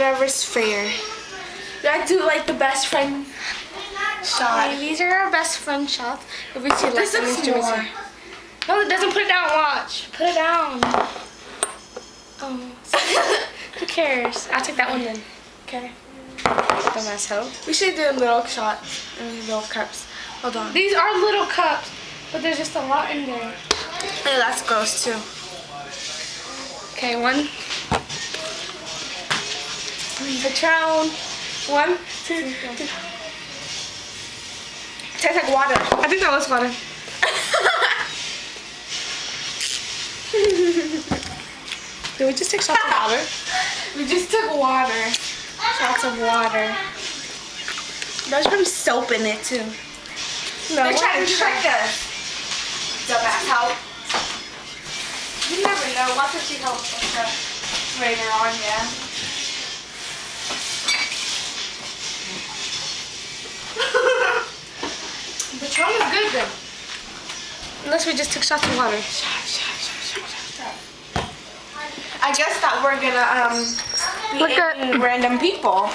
whatever's fair. I do like the best friend shot. Okay, these are our best friend shots. If we see This looks more. No, it doesn't. Put it down. Watch. Put it down. Oh, who cares? I'll take that one then. Okay. Dumbass hoe. We should do little shots and little cups. Hold on. These are little cups, but there's just a lot in there. Yeah, that's gross too. Okay, one. Patron. 1, 2, 3. Tastes like water. I think that was water. Did we just take shots of water? We just took water. Shots of water. There's some soap in it too. No, They're trying to trick us. Dumbass help. You never know. Watch what she helps us later on, yeah. Patron is good then. Unless we just took shots of water. I guess that we're gonna be Look at- eating random people.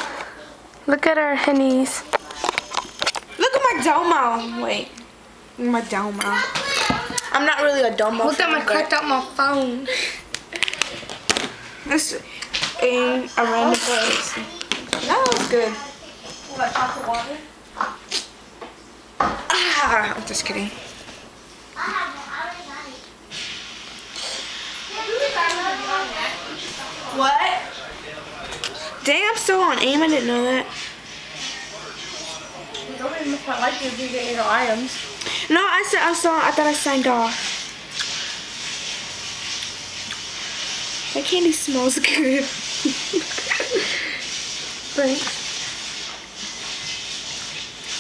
Look at our hennies. Look at my domo. Wait, my domo. I'm not really a domo. Look at my fan, cracked out my phone. but This in a random place. That was good. What, shots of water? Ah, I'm just kidding. What? Dang, I'm still on aim. I didn't know that. Nobody must not like you if you get your items. No, I thought I signed off. That candy smells good. Thanks.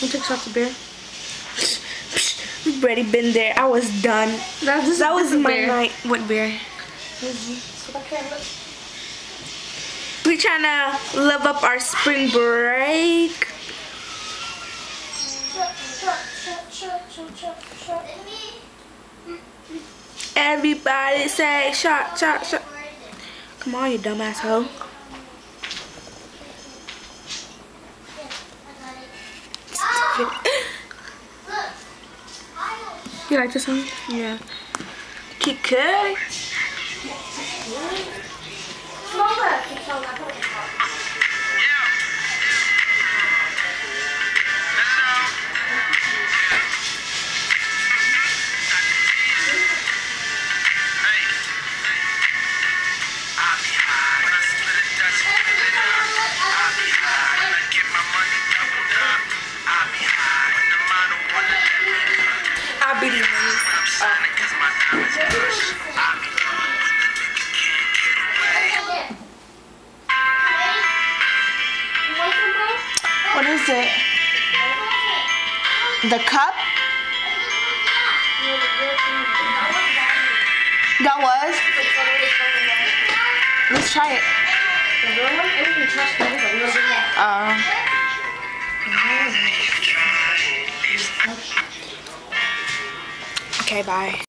We took shots of beer. We've already been there. I was done. That was my night. What beer? We trying to live up our spring break. Everybody say shot, shot, shot. Come on, you dumbass hoe. You like this one? Yeah. Keep cutting. I'll be the What is it? The cup? That was? Let's try it. Okay, bye.